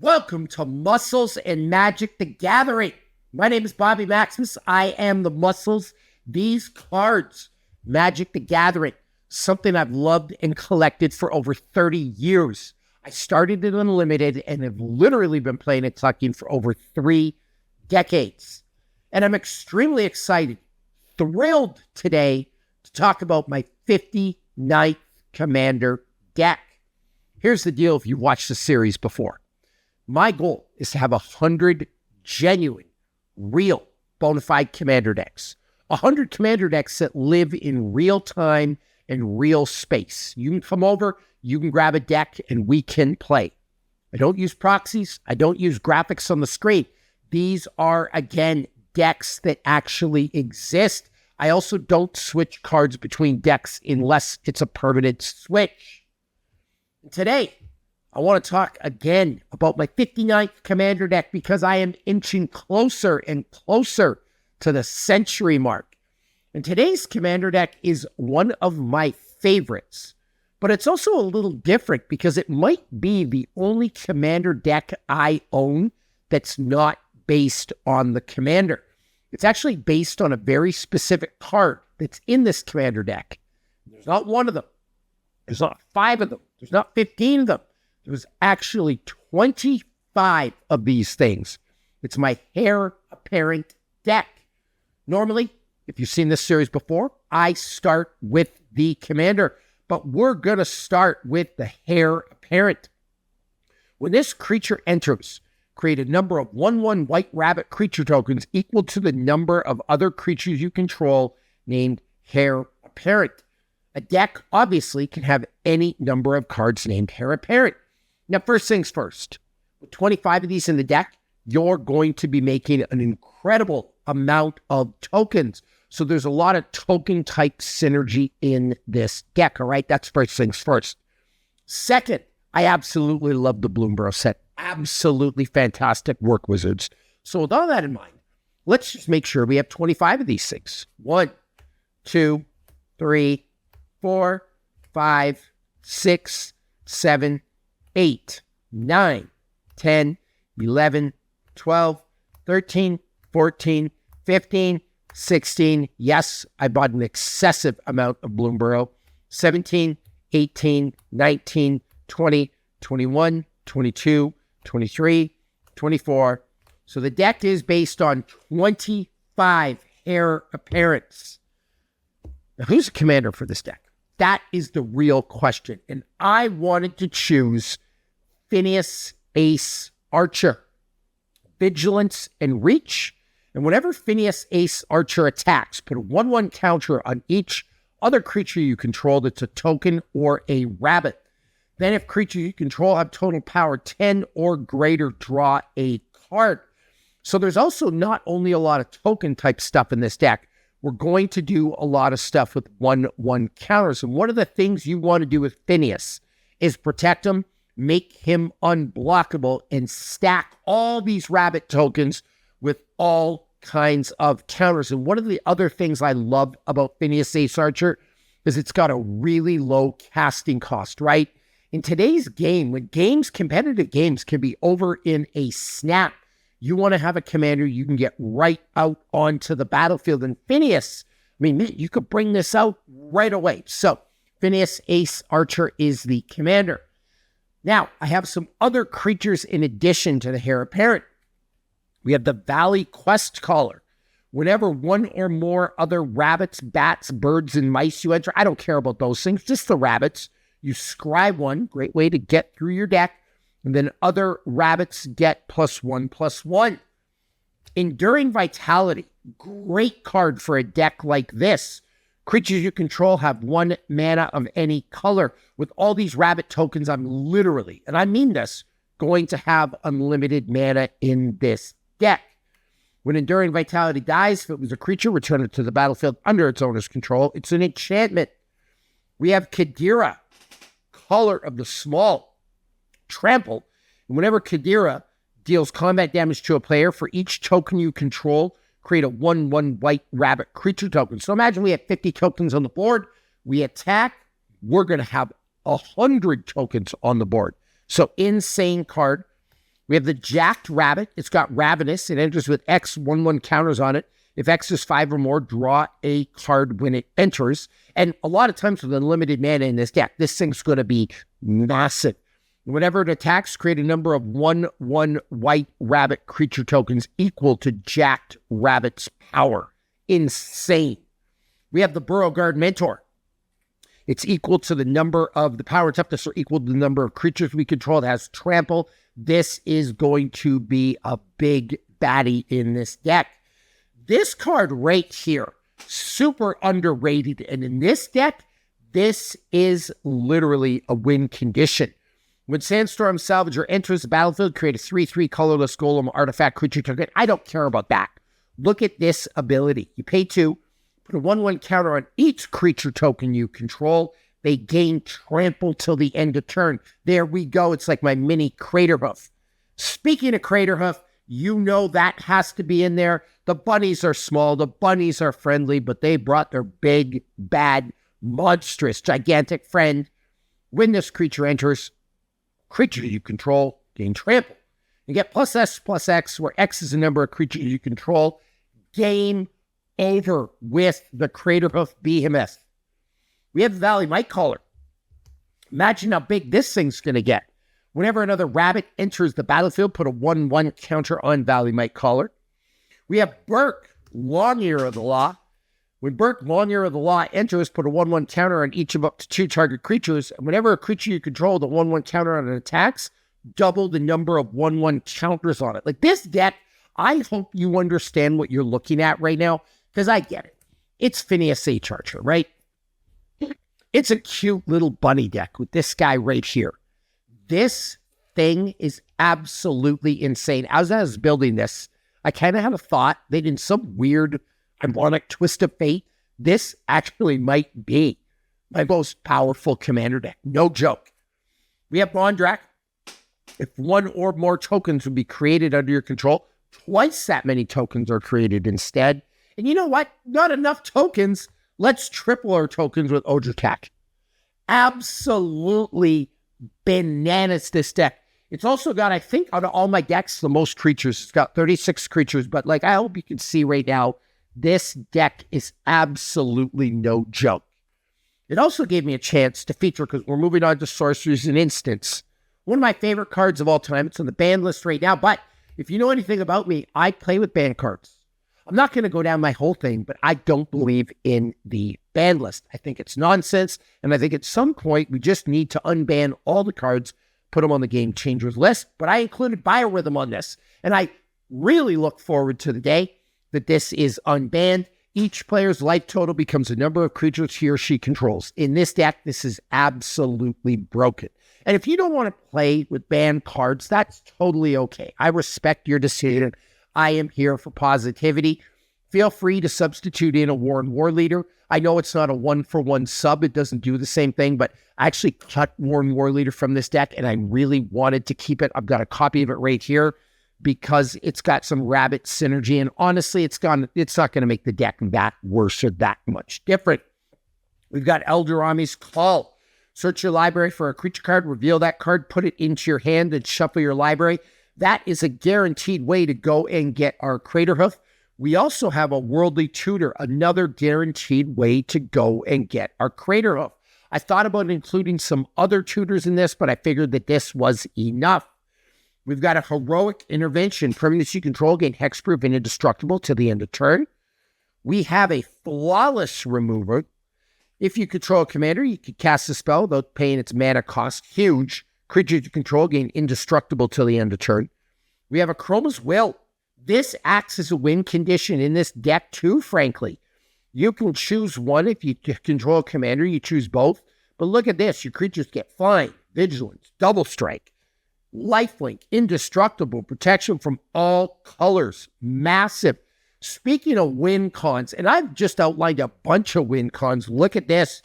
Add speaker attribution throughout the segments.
Speaker 1: Welcome to Muscles and Magic the Gathering. My name is Bobby Maximus. I am the Muscles. These cards, Magic the Gathering, something I've loved and collected for over 30 years. I started it Unlimited and have literally been playing and collecting for over 3 decades. And I'm extremely excited, thrilled today to talk about my 59th Commander deck. Here's the deal if you've watched the series before. My goal is to have 100 genuine, real, bona fide Commander decks. 100 Commander decks that live in real time and real space. You can come over, you can grab a deck, and we can play. I don't use proxies. I don't use graphics on the screen. These are, again, decks that actually exist. I also don't switch cards between decks unless it's a permanent switch. And today, I want to talk again about my 59th Commander deck because I am inching closer and closer to the century mark. And today's Commander deck is one of my favorites, but it's also a little different because it might be the only Commander deck I own that's not based on the Commander. It's actually based on a very specific card that's in this Commander deck. There's not one of them. There's not 5 of them. There's not 15 of them. There's actually 25 of these things. It's my Hare Apparent deck. Normally, if you've seen this series before, I start with the Commander, but we're going to start with the Hare Apparent. When this creature enters, create a number of 1/1 white rabbit creature tokens equal to the number of other creatures you control named Hare Apparent. A deck, obviously, can have any number of cards named Hare Apparent. Now, first things first, with 25 of these in the deck, you're going to be making an incredible amount of tokens. So there's a lot of token-type synergy in this deck, all right? That's first things first. Second, I absolutely love the Bloomborough set. Absolutely fantastic work, Wizards. So with all that in mind, let's just make sure we have 25 of these things. 1, 2, 3, 4, 5, 6, 7, 8, 9, 10, 11, 12, 13, 14, 15, 16. Yes, I bought an excessive amount of Bloomborough. 17, 18, 19, 20, 21, 22, 23, 24. So the deck is based on 25 Hare Apparents. Now, who's the commander for this deck? That is the real question. And I wanted to choose Finneas Ace Archer. Vigilance and Reach. And whenever Finneas Ace Archer attacks, put a 1/1 counter on each other creature you control that's a token or a rabbit. Then if creatures you control have total power 10 or greater, draw a card. So there's also not only a lot of token type stuff in this deck, we're going to do a lot of stuff with 1/1 counters. And one of the things you want to do with Finneas is protect him, make him unblockable, and stack all these rabbit tokens with all kinds of counters. And one of the other things I love about Finneas Ace Archer is it's got a really low casting cost, right? In today's game, when competitive games can be over in a snap, you want to have a commander you can get right out onto the battlefield. And Finneas, you could bring this out right away. So Finneas Ace Archer is the commander. Now, I have some other creatures in addition to the Hare Apparent. We have the Valley Quest Caller. Whenever one or more other rabbits, bats, birds, and mice you enter, I don't care about those things, just the rabbits. You scribe one, great way to get through your deck, and then other rabbits get +1/+1. Enduring Vitality, great card for a deck like this. Creatures you control have 1 mana of any color. With all these rabbit tokens, I'm literally, and I mean this, going to have unlimited mana in this deck. When Enduring Vitality dies, if it was a creature, return it to the battlefield under its owner's control. It's an enchantment. We have Kadira, Caller of the Small. Trample. And whenever Kadira deals combat damage to a player, for each token you control, create a 1/1 white rabbit creature token. So imagine we have 50 tokens on the board. We attack. We're going to have 100 tokens on the board. So insane card. We have the jacked rabbit. It's got ravenous. It enters with X, 1/1 counters on it. If X is 5 or more, draw a card when it enters. And a lot of times with unlimited mana in this deck, this thing's going to be massive. Whenever it attacks, create a number of 1/1 white rabbit creature tokens equal to jacked rabbit's power. Insane. We have the Burrow Guard Mentor. It's equal to the number of the power toughness or equal to the number of creatures we control. It has trample. This is going to be a big baddie in this deck. This card right here, super underrated. And in this deck, this is literally a win condition. When Sandstorm Salvager enters the battlefield, create a 3/3 colorless golem artifact creature token. I don't care about that. Look at this ability. You pay 2, put a 1/1 counter on each creature token you control. They gain trample till the end of turn. There we go. It's like my mini Craterhoof. Speaking of Craterhoof, you know that has to be in there. The bunnies are small. The bunnies are friendly, but they brought their big, bad, monstrous, gigantic friend. When this creature enters, creature you control gain trample. You get +S/+X, where X is the number of creatures you control. Game over with the Craterhoof Behemoth. We have the Valley Might Caller. Imagine how big this thing's going to get. Whenever another rabbit enters the battlefield, put a 1/1 counter on Valley Might Caller. We have Burke, Long Ear of the Law. When Burke, Long Ear of the Law enters, put a 1/1 counter on each of up to 2 target creatures. And whenever a creature you control, the 1/1 counter on it attacks, double the number of 1/1 counters on it. Like this deck, I hope you understand what you're looking at right now, because I get it. It's Finneas H. Archer, right? It's a cute little bunny deck with this guy right here. This thing is absolutely insane. As I was building this, I kind of had a thought that in some weird, ironic twist of fate, this actually might be my most powerful commander deck. No joke. We have Bondrak. If 1 or more tokens would be created under your control, twice that many tokens are created instead. And you know what? Not enough tokens. Let's triple our tokens with Odritak. Absolutely bananas, this deck. It's also got, I think, out of all my decks, the most creatures. It's got 36 creatures, but like I hope you can see right now, this deck is absolutely no joke. It also gave me a chance to feature, because we're moving on to Sorceries and Instants. One of my favorite cards of all time. It's on the ban list right now, but if you know anything about me, I play with ban cards. I'm not going to go down my whole thing, but I don't believe in the ban list. I think it's nonsense, and I think at some point we just need to unban all the cards, put them on the Game Changers list, but I included Biorhythm on this, and I really look forward to the day that this is unbanned. Each player's life total becomes the number of creatures he or she controls. In this deck, this is absolutely broken. And if you don't want to play with banned cards, that's totally okay. I respect your decision. I am here for positivity. Feel free to substitute in a Warren War Leader. I know it's not a 1-for-1 sub. It doesn't do the same thing, but I actually cut Warren War Leader from this deck, and I really wanted to keep it. I've got a copy of it right here because it's got some rabbit synergy, and honestly, it's not going to make the deck that worse or that much different. We've got Eldorami's Call. Search your library for a creature card, reveal that card, put it into your hand, and shuffle your library. That is a guaranteed way to go and get our Craterhoof. We also have a Worldly Tutor, another guaranteed way to go and get our Craterhoof. I thought about including some other tutors in this, but I figured that this was enough. We've got a Heroic Intervention. Permanents you control gain hexproof and indestructible to the end of turn. We have a Flawless Remover. If you control a commander, you can cast a spell without paying its mana cost. Huge. Creatures you control gain indestructible till the end of turn. We have a Chroma's Will. This acts as a win condition in this deck too, frankly. You can choose one. If you control a commander, you choose both. But look at this. Your creatures get Flying, Vigilance, Double Strike, Lifelink, Indestructible, Protection from all colors. Massive. Speaking of win cons, and I've just outlined a bunch of win cons. Look at this.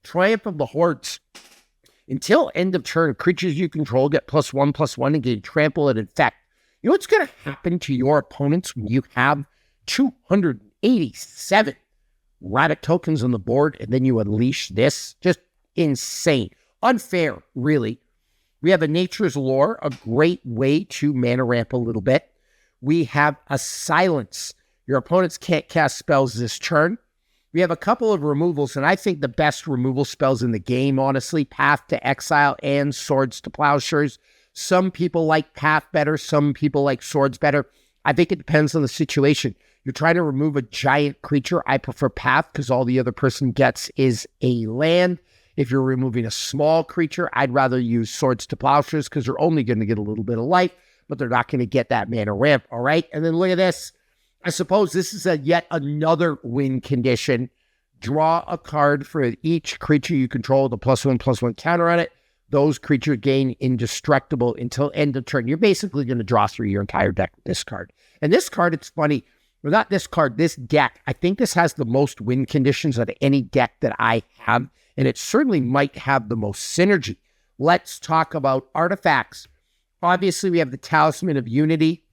Speaker 1: Triumph of the Hordes. Until end of turn, creatures you control get +1/+1 and gain trample and infect. You know what's going to happen to your opponents when you have 287 rabbit tokens on the board and then you unleash this? Just insane. Unfair, really. We have a Nature's Lore, a great way to mana ramp a little bit. We have a Silence. Your opponents can't cast spells this turn. We have a couple of removals, and I think the best removal spells in the game, honestly, Path to Exile and Swords to Plowshares. Some people like Path better. Some people like Swords better. I think it depends on the situation. You're trying to remove a giant creature. I prefer Path because all the other person gets is a land. If you're removing a small creature, I'd rather use Swords to Plowshares because they're only going to get a little bit of life, but they're not going to get that mana ramp, all right? And then look at this. I suppose this is yet another win condition. Draw a card for each creature you control with a +1/+1 counter on it. Those creatures gain indestructible until end of turn. You're basically going to draw through your entire deck with this card. And this card, it's funny. Well, not this card, this deck. I think this has the most win conditions out of any deck that I have. And it certainly might have the most synergy. Let's talk about artifacts. Obviously, we have the Talisman of Unity.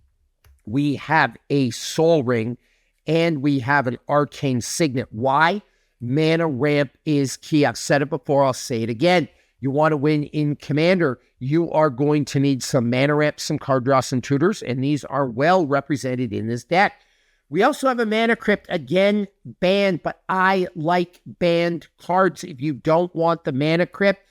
Speaker 1: We have a Soul Ring. And we have an Arcane Signet. Why? Mana ramp is key. I've said it before. I'll say it again. You want to win in Commander, you are going to need some mana ramp, some card draw, some tutors. And these are well represented in this deck. We also have a Mana Crypt, again, banned, but I like banned cards. If you don't want the Mana Crypt,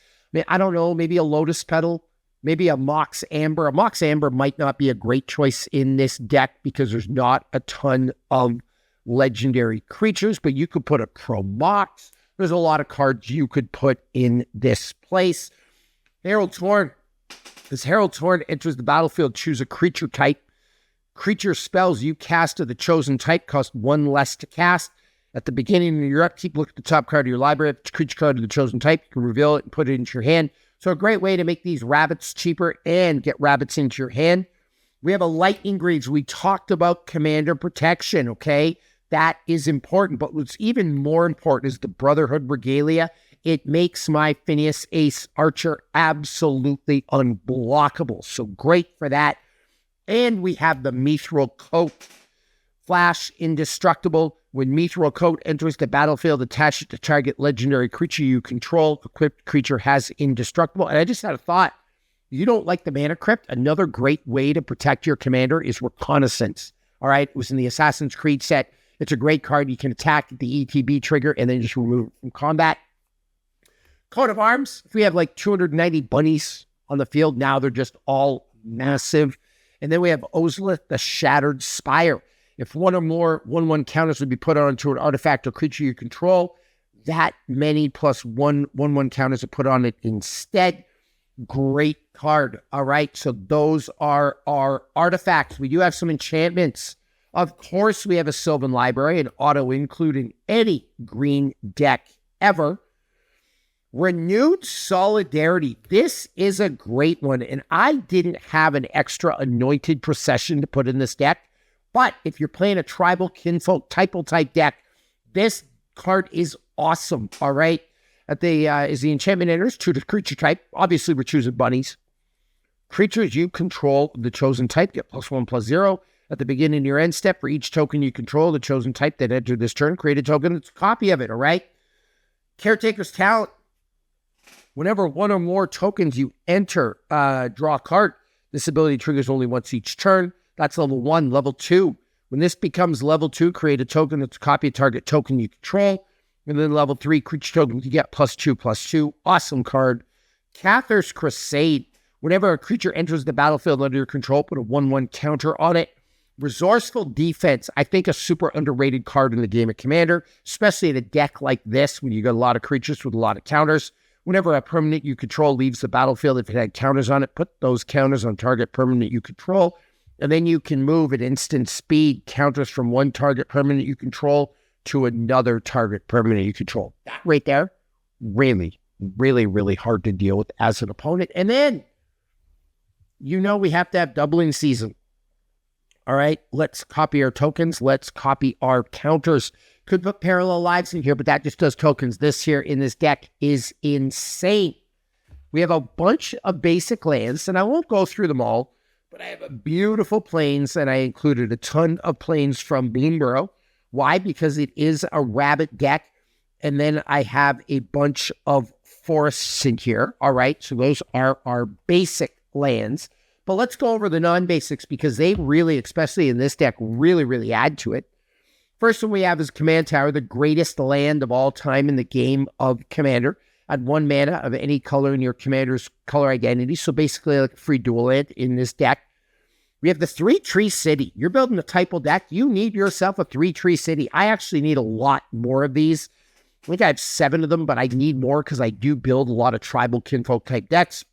Speaker 1: I don't know, maybe a Lotus Petal, maybe a Mox Amber. A Mox Amber might not be a great choice in this deck because there's not a ton of legendary creatures, but you could put a Chrome Mox. There's a lot of cards you could put in this place. Herald Torn. As Herald Torn enters the battlefield, choose a creature type. Creature spells you cast of the chosen type cost 1 less to cast. At the beginning of your upkeep, look at the top card of your library. If it's a creature card of the chosen type, you can reveal it and put it into your hand. So a great way to make these rabbits cheaper and get rabbits into your hand. We have a Lightning Greaves. We talked about Commander Protection, okay? That is important. But what's even more important is the Brotherhood Regalia. It makes my Finneas Ace Archer absolutely unblockable. So great for that. And we have the Mithril Coat. Flash indestructible. When Mithril Coat enters the battlefield, attach it to target legendary creature you control. Equipped creature has indestructible. And I just had a thought. You don't like the Mana Crypt? Another great way to protect your commander is Reconnaissance. All right? It was in the Assassin's Creed set. It's a great card. You can attack the ETB trigger and then just remove it from combat. Coat of Arms. If we have like 290 bunnies on the field, now they're just all massive. And then we have Ozlith, the Shattered Spire. If one or more 1/1 counters would be put onto an artifact or creature you control, that many plus 1/1 counters are put on it instead. Great card. All right, so those are our artifacts. We do have some enchantments. Of course, we have a Sylvan Library, an auto-include in any green deck ever. Renewed Solidarity. This is a great one, and I didn't have an extra Anointed Procession to put in this deck, but if you're playing a tribal kinfolk type deck, this card is awesome, all right? As the enchantment enters, choose a creature type. Obviously, we're choosing bunnies. Creatures you control the chosen type get +1/+0. At the beginning of your end step, for each token you control the chosen type that entered this turn, create a token that's a copy of it, all right? Caretaker's Talent. Whenever one or more tokens you enter, draw a card. This ability triggers only once each turn. That's level 1. Level 2. When this becomes level 2, create a token that's a copy of target token you control. And then level 3, creature token, you get +2/+2. Awesome card. Cathar's Crusade. Whenever a creature enters the battlefield under your control, put a 1/1 counter on it. Resourceful Defense. I think a super underrated card in the game of Commander, especially in a deck like this when you got a lot of creatures with a lot of counters. Whenever a permanent you control leaves the battlefield, if it had counters on it, put those counters on target permanent you control. And then you can move at instant speed counters from one target permanent you control to another target permanent you control. That right there, really, really, really hard to deal with as an opponent. And then, we have to have doubling season. All right, let's copy our tokens. Let's copy our counters. Could put Parallel Lives in here, but that just does tokens. This here in this deck is insane. We have a bunch of basic lands, and I won't go through them all, but I have a beautiful plains, and I included a ton of plains from Bloomburrow. Why? Because it is a rabbit deck, and then I have a bunch of forests in here, all right? So those are our basic lands. But let's go over the non-basics because they really, especially in this deck, really add to it. First one we have is Command Tower, the greatest land of all time in the game of Commander. Add 1 mana of any color in your commander's color identity. So basically like a free dual land in this deck. We have the 3-tree city. You're building a typo deck. You need yourself a 3-tree city. I actually need a lot more of these. I think I have 7 of them, but I need more because I do build a lot of tribal kinfolk type decks.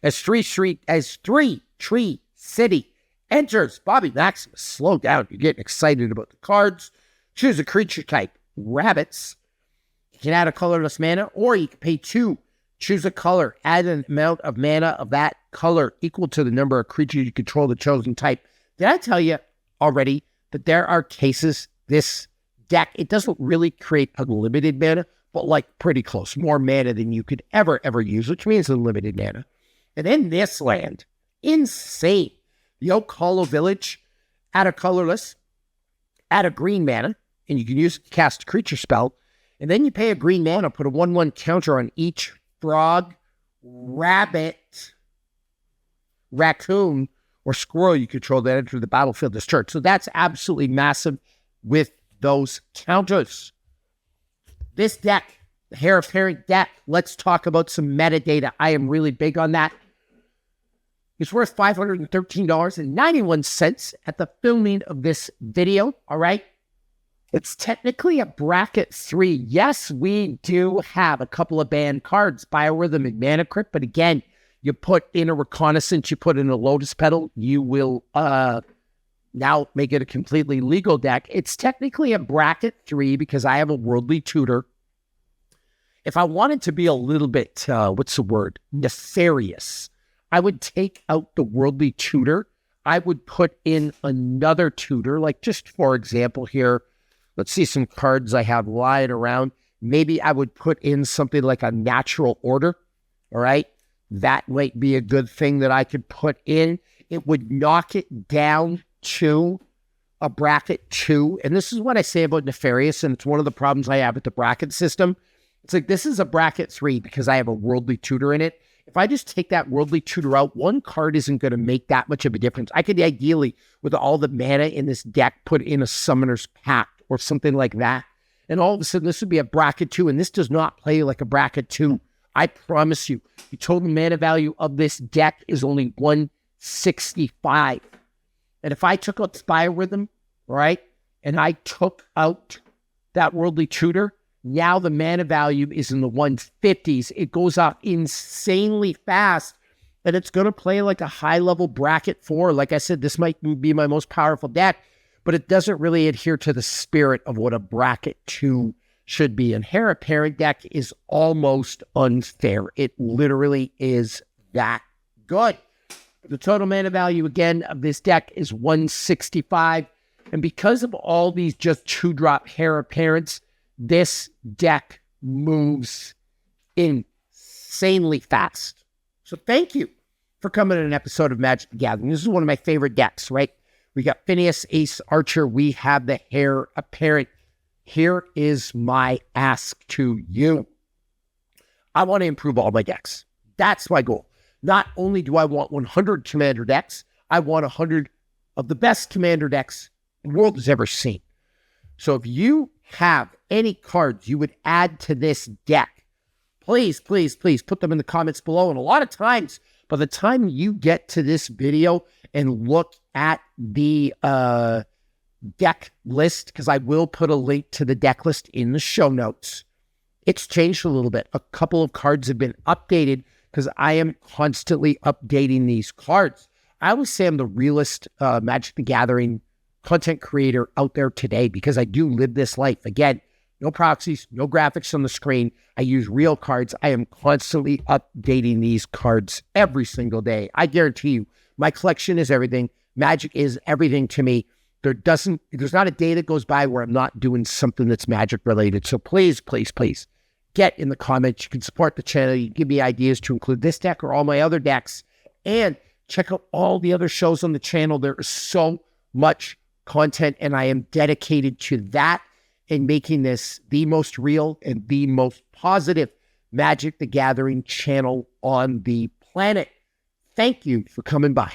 Speaker 1: As 3-tree city enters, Bobby Maximus, slow down. You're getting excited about the cards. Choose a creature type. Rabbits. You can add a colorless mana, or you can pay 2. Choose a color. Add an amount of mana of that color equal to the number of creatures you control the chosen type. Did I tell you already that there are cases this deck, it doesn't really create unlimited mana, but like pretty close. More mana than you could ever use, which means unlimited mana. And in this land, insane. The Oak Hollow Village, add a colorless, add a green mana, and you can use it to cast a creature spell. And then you pay a green mana, put a 1/1 counter on each frog, rabbit, raccoon, or squirrel you control that enter the battlefield this turn. So that's absolutely massive with those counters. This deck, the Hare Apparent deck, let's talk about some metadata. I am really big on that. It's worth $513.91 at the filming of this video, all right? It's technically a bracket 3. Yes, we do have a couple of banned cards, Biorhythm and Mana Crypt, but again, you put in a Reconnaissance, you put in a Lotus Petal, you will now make it a completely legal deck. It's technically a bracket 3 because I have a Worldly Tutor. If I wanted to be a little bit, nefarious, I would take out the Worldly Tutor. I would put in another tutor, like just for example here, let's see some cards I have lying around. Maybe I would put in something like a Natural Order, all right? That might be a good thing that I could put in. It would knock it down to a bracket 2. And this is what I say about Nefarious, and it's one of the problems I have with the bracket system. It's like, this is a bracket 3 because I have a Worldly Tutor in it. If I just take that Worldly Tutor out, one card isn't going to make that much of a difference. I could ideally, with all the mana in this deck, put in a Summoner's Pact or something like that. And all of a sudden, this would be a bracket 2, and this does not play like a bracket 2. I promise you, the total mana value of this deck is only 165. And if I took out Spire Rhythm, right, and I took out that Worldly Tutor, now the mana value is in the 150s. It goes up insanely fast, and it's going to play like a high-level bracket 4. Like I said, this might be my most powerful deck, but it doesn't really adhere to the spirit of what a bracket 2 should be. And Hare Apparent deck is almost unfair. It literally is that good. The total mana value, again, of this deck is 165. And because of all these just 2-drop Hare Apparents, this deck moves insanely fast. So thank you for coming to an episode of Magic the Gathering. This is one of my favorite decks, right? We got Finneas, Ace, Archer. We have the Hare Apparent. Here is my ask to you. I want to improve all my decks. That's my goal. Not only do I want 100 Commander decks, I want 100 of the best Commander decks the world has ever seen. So if you have any cards you would add to this deck, please put them in the comments below. And a lot of times, by the time you get to this video and look at the deck list, because I will put a link to the deck list in the show notes, it's changed a little bit. A couple of cards have been updated because I am constantly updating these cards. I always say I'm the realest Magic the Gathering content creator out there today because I do live this life. Again, no proxies, no graphics on the screen. I use real cards. I am constantly updating these cards every single day. I guarantee you, my collection is everything. Magic is everything to me. There's not a day that goes by where I'm not doing something that's Magic related. So please get in the comments. You can support the channel. You can give me ideas to include this deck or all my other decks. And check out all the other shows on the channel. There is so much content, and I am dedicated to that and making this the most real and the most positive Magic the Gathering channel on the planet. Thank you for coming by.